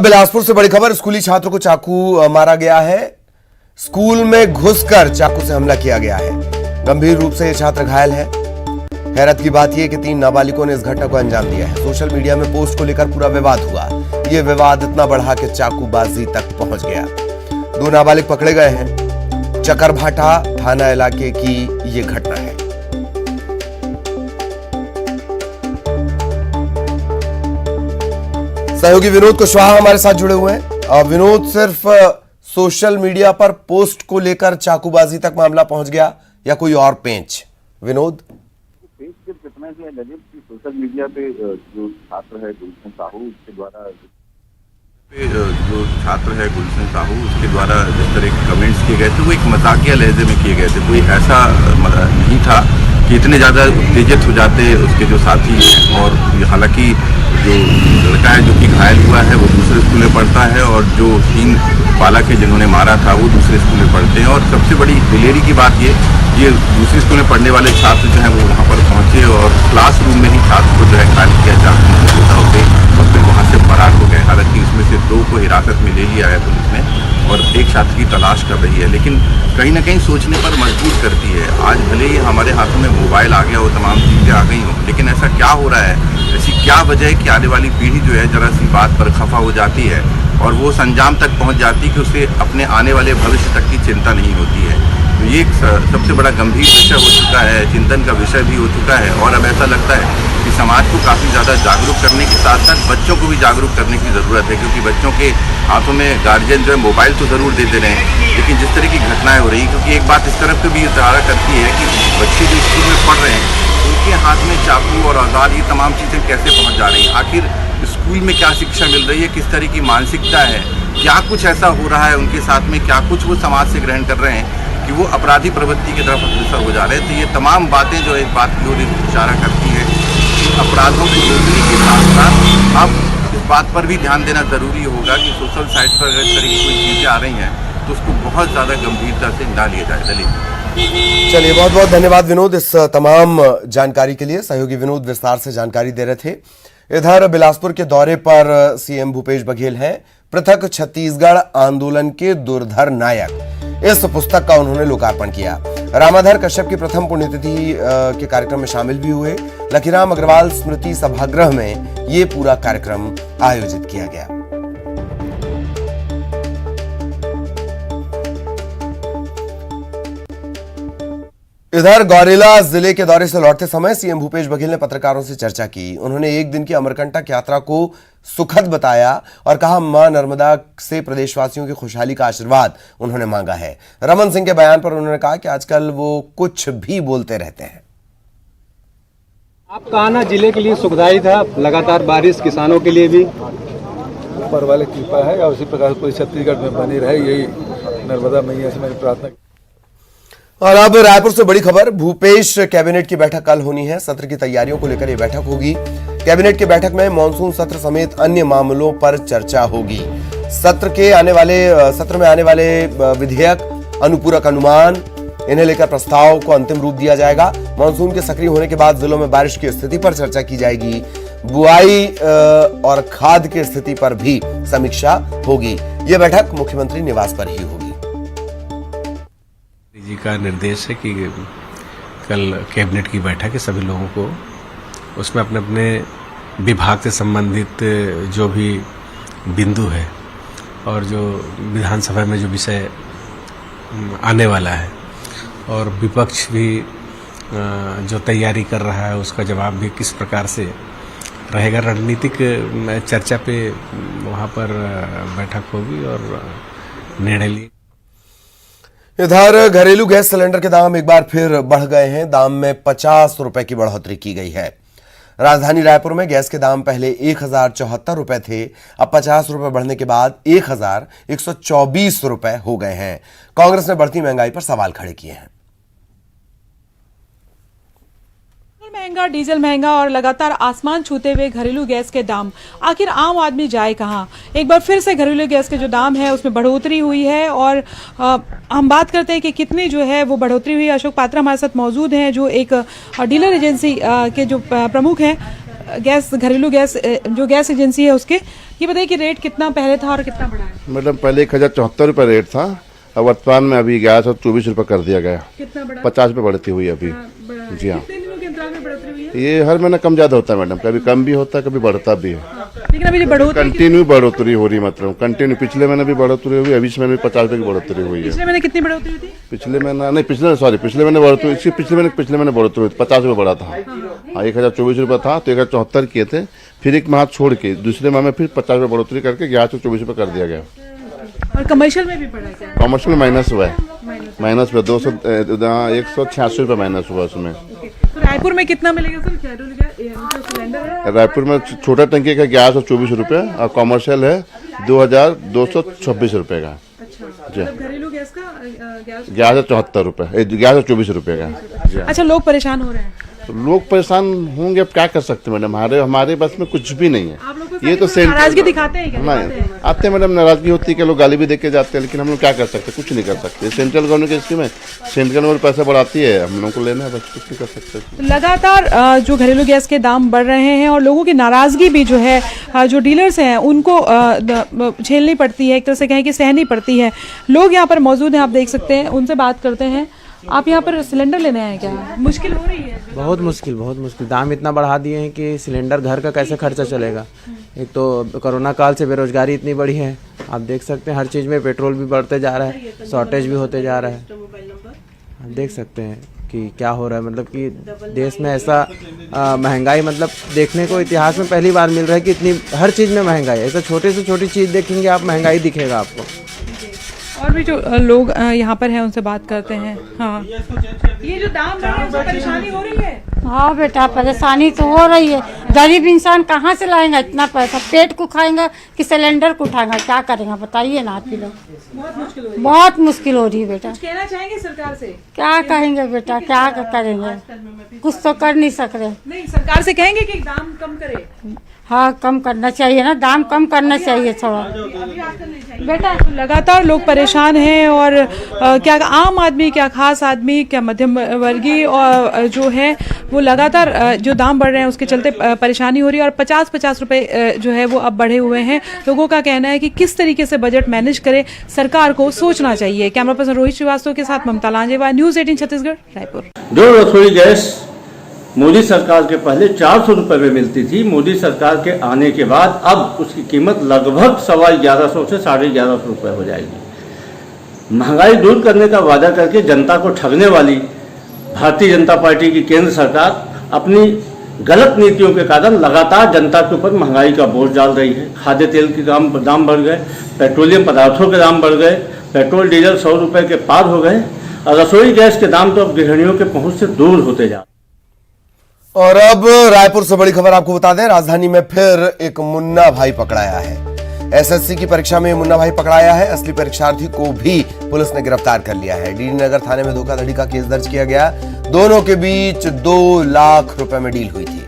बिलासपुर से बड़ी खबर। स्कूली छात्र को चाकू मारा गया है। स्कूल में घुसकर चाकू से हमला किया गया है। गंभीर रूप से यह छात्र घायल है। हैरत की बात यह कि 3 नाबालिगों ने इस घटना को अंजाम दिया है। सोशल मीडिया में पोस्ट को लेकर पूरा विवाद हुआ। यह विवाद इतना बढ़ा कि चाकूबाजी तक पहुंच गया। 2 नाबालिग पकड़े गए हैं। चकरभाटा थाना इलाके की यह घटना है। सहयोगी विनोद कुशवाहा हमारे साथ जुड़े हुए हैं। विनोद, सिर्फ सोशल मीडिया पर पोस्ट को लेकर चाकूबाजी तक मामला पहुंच गया या कोई और पेंच? विनोद, पेंच सिर्फ इतना ही है ललित कि सोशल मीडिया पे जो छात्र है गुलशन साहू उसके द्वारा जिस तरह के कमेंट्स किए गए थे वो एक मजाकिया लहजे में किए गए थे। कोई ऐसा नहीं था कि इतने ज़्यादा उत्तेजित हो जाते उसके जो साथी हैं। और हालांकि जो लड़का है जो कि घायल हुआ है वो दूसरे स्कूल में पढ़ता है और जो 3 बालक है जिन्होंने मारा था वो दूसरे स्कूल में पढ़ते हैं। और सबसे बड़ी दिलेरी की बात ये दूसरे स्कूल में पढ़ने वाले छात्र जो हैं वो वहाँ पर पहुँचे और क्लासरूम में ही छात्र को जो है घायल किया जाता होते और फिर वहाँ से फरार हो गए। हालांकि उसमें से 2 को हिरासत में ले लिया है पुलिस ने और एक छात्र की तलाश कर रही है। लेकिन कहीं ना कहीं सोचने पर मजबूर करती है। आज भले ही हमारे हाथों में मोबाइल आ गया हो, तमाम चीज़ें आ गई हों, लेकिन ऐसा क्या हो रहा है, ऐसी क्या वजह है कि आने वाली पीढ़ी जो है जरा सी बात पर खफा हो जाती है और वो संजाम तक पहुंच जाती है कि उसे अपने आने वाले भविष्य तक की चिंता नहीं होती है। तो ये एक सबसे बड़ा गंभीर विषय हो चुका है, चिंतन का विषय भी हो चुका है। और अब ऐसा लगता है कि समाज को काफ़ी ज़्यादा जागरूक करने के साथ साथ बच्चों को भी जागरूक करने की ज़रूरत है, क्योंकि बच्चों के हाथों में गार्जियन जो है मोबाइल तो ज़रूर देते रहे, लेकिन जिस तरह की घटनाएं हो रही, क्योंकि एक बात इस तरफ भी इशारा करती है कि बच्चे जो स्कूल में पढ़ रहे हैं उनके हाथ में चाकू और औजार ये तमाम चीज़ें कैसे पहुँच जा रही हैं। आखिर स्कूल में क्या शिक्षा मिल रही है, किस तरह की मानसिकता है, क्या कुछ ऐसा हो रहा है उनके साथ में, क्या कुछ वो समाज से ग्रहण कर रहे हैं कि वो अपराधी प्रवृत्ति की तरफ अग्रसर हो जा रहे हैं। तो ये तमाम बातें जो एक बात की ओर इशारा करती है कि अपराधों को रोकने के साथ साथ अब इस बात पर भी ध्यान देना ज़रूरी होगा कि सोशल साइट पर अगर इस तरह की कोई चीज़ें आ रही हैं तो उसको बहुत ज़्यादा गंभीरता से ना लिया जाए। चलिए, बहुत बहुत धन्यवाद विनोद इस तमाम जानकारी के लिए। सहयोगी विनोद विस्तार से जानकारी दे रहे थे। इधर बिलासपुर के दौरे पर सीएम भूपेश बघेल हैं। पृथक छत्तीसगढ़ आंदोलन के दुर्धर नायक, इस पुस्तक का उन्होंने लोकार्पण किया। रामाधर कश्यप की प्रथम पुण्यतिथि के कार्यक्रम में शामिल भी हुए। लखीराम अग्रवाल स्मृति सभागृह में ये पूरा कार्यक्रम आयोजित किया गया। इधर गौरेला जिले के दौरे से लौटते समय सीएम भूपेश बघेल ने पत्रकारों से चर्चा की। उन्होंने एक दिन की अमरकंटक यात्रा को सुखद बताया और कहा मां नर्मदा से प्रदेशवासियों की खुशहाली का आशीर्वाद उन्होंने मांगा है। रमन सिंह के बयान पर उन्होंने कहा कि आजकल वो कुछ भी बोलते रहते हैं। आपका आना जिले के लिए सुखदायी था, लगातार बारिश किसानों के लिए भी ऊपर वाले कृपा है और उसी प्रकार पूरी छत्तीसगढ़ में बनी रहे, यही नर्मदा मैया से मेरी प्रार्थना। और अब रायपुर से बड़ी खबर। भूपेश कैबिनेट की बैठक कल होनी है। सत्र की तैयारियों को लेकर यह बैठक होगी। कैबिनेट की बैठक में मानसून सत्र समेत अन्य मामलों पर चर्चा होगी। सत्र में आने वाले विधेयक, अनुपूरक अनुमान, इन्हें लेकर प्रस्ताव को अंतिम रूप दिया जाएगा। मानसून के सक्रिय होने के बाद जिलों में बारिश की स्थिति पर चर्चा की जाएगी। बुआई और खाद की स्थिति पर भी समीक्षा होगी। यह बैठक मुख्यमंत्री निवास पर ही होगी। जी का निर्देश है कि कल कैबिनेट की बैठक है, सभी लोगों को उसमें अपने अपने विभाग से संबंधित जो भी बिंदु है और जो विधानसभा में जो विषय आने वाला है और विपक्ष भी जो तैयारी कर रहा है उसका जवाब भी किस प्रकार से रहेगा, रणनीतिक चर्चा पे वहाँ पर बैठक होगी और निर्णय लिए। इधर घरेलू गैस सिलेंडर के दाम एक बार फिर बढ़ गए हैं। दाम में 50 रुपए की बढ़ोतरी की गई है। राजधानी रायपुर में गैस के दाम पहले 1074 रुपए थे, अब 50 रुपए बढ़ने के बाद 1124 रुपए हो गए हैं। कांग्रेस ने बढ़ती महंगाई पर सवाल खड़े किए हैं। महंगा, डीजल महंगा और लगातार आसमान छूते हुए घरेलू गैस के दाम, आखिर आम आदमी जाए कहां? एक बार फिर से घरेलू गैस के जो दाम है उसमें बढ़ोतरी हुई है और हम बात करते हैं कि कितनी जो है वो बढ़ोतरी हुई। अशोक पात्रा हमारे साथ मौजूद हैं जो एक डीलर एजेंसी के जो प्रमुख हैं। गैस घरेलू गैस जो गैस एजेंसी है उसके, ये बताइए कि रेट कितना पहले था और कितना बढ़ा है? मैडम पहले 1074 रुपये रेट था और वर्तमान में अभी 1124 रुपये कर दिया गया। कितना बढ़ा? 50 रुपये बढ़ती हुई अभी। बढ़ा है। जी हाँ, कितने दिनों के अंतराल में बढ़ोतरी हुई है? ये हर महीना कम ज़्यादा होता है मैडम, कभी कम भी होता है कभी बढ़ता भी है। लेकिन अभी जो बढ़ोतरी कंटिन्यू बढ़ोतरी हो रही, मतलब कंटिन्यू। पिछले महीने भी बढ़ोतरी हुई, अभी इस महीने भी 50 रुपये की बढ़ोतरी हुई है। पिछले महीने कितनी बढ़ोतरी हुई थी? पिछले महीने नहीं, पिछले महीने बढ़ोतरी, इसकी पिछले महीने बढ़ोतरी हुई 50 रुपये बढ़ा था। हाँ, 1024 रुपये था तो 1074 किए थे, फिर एक माह छोड़ के दूसरे माह में फिर 50 रुपये बढ़ोतरी करके 1124 रुपये कर दिया गया। और कमर्शियल में भी बढ़ा है क्या? कॉमर्शियल माइनस हुआ है, माइनस हुआ 186 रुपये माइनस हुआ उसमें। तो रायपुर में कितना मिलेगा सर घरेलू गैस जो सिलेंडर है? रायपुर में छोटा टंकी का 1124 रुपये और कॉमर्शियल है 2226 रुपये का। मतलब घरेलू गैस का गैस 1174 रुपये, 1124 रुपये का। जी हाँ। अच्छा, लोग परेशान हो रहे हैं। तो लोग परेशान होंगे, अब क्या कर सकते हैं मैडम, हमारे बस में कुछ भी नहीं आप लोग है। ये तो नाराजगी दिखाते हैं क्या? नहीं आते हैं मैडम, नाराजगी होती है कि लोग गाली भी दे के जाते हैं, लेकिन हम लोग क्या कर सकते हैं, कुछ नहीं कर सकते। सेंट्रल गवर्नमेंट की स्कीम है, सेंट्रल गवर्नमेंट पैसा बढ़ाती है, हम लोग को लेना है, बस कुछ नहीं कर सकते। लगातार जो घरेलू गैस के दाम बढ़ रहे हैं और लोगों की नाराजगी भी जो है जो डीलर्स हैं उनको झेलनी पड़ती है, एक तरह से कहें कि सहनी पड़ती है। लोग यहाँ पर मौजूद हैं, आप देख सकते हैं, उनसे बात करते हैं। आप यहाँ पर सिलेंडर लेने आए क्या? मुश्किल हो रही है? बहुत मुश्किल। दाम इतना बढ़ा दिए हैं कि सिलेंडर घर का कैसे खर्चा चलेगा। एक तो कोरोना काल से बेरोजगारी इतनी बढ़ी है, आप देख सकते हैं, हर चीज़ में पेट्रोल भी बढ़ते जा रहा है, शॉर्टेज भी होते जा रहा है। आप देख सकते हैं कि क्या हो रहा है, मतलब कि देश में ऐसा महंगाई, मतलब देखने को इतिहास में पहली बार मिल रहा है कि इतनी हर चीज़ में महंगाई है। ऐसा छोटे से छोटी चीज़ देखेंगे आप, महंगाई दिखेगा आपको। और भी जो लोग यहाँ पर हैं उनसे बात करते हैं। हाँ, ये जो दाम बढ़ रहे हैं उसमें परेशानी हो रही है? हाँ बेटा, परेशानी तो हो रही है। गरीब इंसान कहाँ से लाएगा इतना पैसा? पेट को खाएगा कि सिलेंडर को उठाएगा? क्या करेगा बताइए ना आप ही लोग। बहुत मुश्किल हो रही है बेटा। कहना चाहेंगे सरकार से? क्या कहेंगे बेटा, क्या करेंगे, कुछ तो कर नहीं सक रहे। नहीं, सरकार से कहेंगे कि दाम कम करे। हाँ, कम करना चाहिए ना, दाम कम करना चाहिए थोड़ा बेटा। लगातार लोग परेशान हैं और क्या आम आदमी, क्या खास आदमी, क्या मध्यम वर्गीय और जो है वो लगातार जो दाम बढ़ रहे हैं उसके चलते परेशानी हो रही है। और 50-50 रुपए जो है वो अब बढ़े हुए हैं। लोगों का कहना है कि किस तरीके से बजट मैनेज करे, सरकार को सोचना चाहिए। कैमरा पर्सन रोहित श्रीवास्तव के साथ ममता लांजेवा, न्यूज़ 18 छत्तीसगढ़, रायपुर। जो रसोई गैस मोदी सरकार के पहले 400 रुपये में मिलती थी, मोदी सरकार के आने के बाद अब उसकी कीमत लगभग 1150 से 1150 रुपये हो जाएगी। महंगाई दूर करने का वादा करके जनता को ठगने वाली भारतीय जनता पार्टी की केंद्र सरकार अपनी गलत नीतियों के कारण लगातार जनता के ऊपर महंगाई का बोझ डाल रही है। खाद्य तेल के दाम बढ़ गए, पेट्रोलियम पदार्थों के दाम बढ़ गए, पेट्रोल डीजल 100 रुपये के पार हो गए और रसोई गैस के दाम तो अब गृहिणियों के पहुंच से दूर होते जा। और अब रायपुर से बड़ी खबर आपको बता दें, राजधानी में फिर एक मुन्ना भाई पकड़ाया है। एसएससी की परीक्षा में मुन्ना भाई पकड़ाया है। असली परीक्षार्थी को भी पुलिस ने गिरफ्तार कर लिया है। डीडी नगर थाने में धोखाधड़ी का केस दर्ज किया गया। दोनों के बीच 2 लाख रुपए में डील हुई थी।